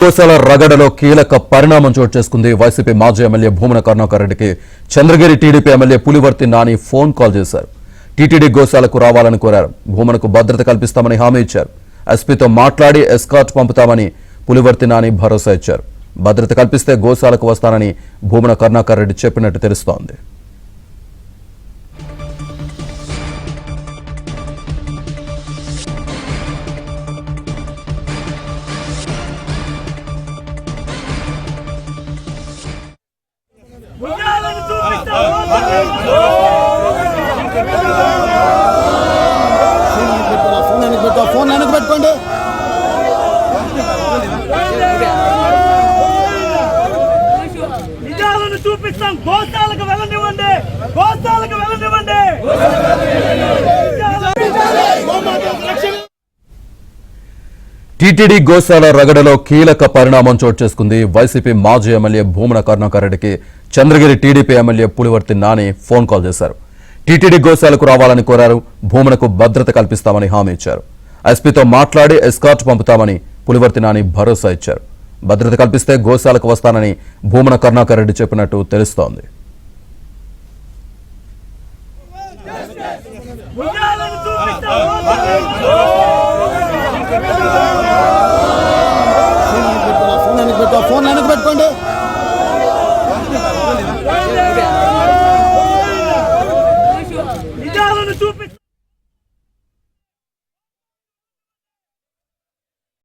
గోశాల రగడలో కీలక పరిణామం చోటు చేసుకుంది. వైసీపీ మాజీ ఎమ్మెల్యే భూమన కరుణాకర్ రెడ్డికి Chandragiri TDP MLA Pulivarthi Nani phone call చేశారు. టీటీడీ గోశాలకు రావాలని కోరారు. భూమనకు భద్రత కల్పిస్తామని హామీ ఇచ్చారు. ఎస్పీతో మాట్లాడి ఎస్కార్ట్ పంపుతామని పులివర్తి నాని భరోసా ఇచ్చారు. భద్రత కల్పిస్తే గోశాలకు వస్తానని భూమన కరుణాకర్ రెడ్డి చెప్పినట్టు తెలుస్తోంది. చూపిస్తాం. గోశాలకు వెళ్ళనివ్వండి, గోశాలకు వెళ్ళనివ్వండి. టీటీడీ గోశాల రగడలో కీలక పరిణామం చోటు చేసుకుంది. వైసీపీ మాజీ ఎమ్మెల్యే భూమన కరుణాకర్ రెడ్డికి Chandragiri TDP MLA Pulivarthi Nani phone call చేశారు. టీటీడీ గోశాలకు రావాలని కోరారు. భూమనకు భద్రత కల్పిస్తామని హామీ ఇచ్చారు. ఎస్పీతో మాట్లాడి ఎస్కార్ట్ పంపుతామని పులివర్తి నాని భరోసా ఇచ్చారు. భద్రత కల్పిస్తే గోశాలకు వస్తానని భూమన కరుణాకర్ రెడ్డి చెప్పినట్టు తెలుస్తోంది. ఫోన్ వెనక్కి పెట్టుకోండి.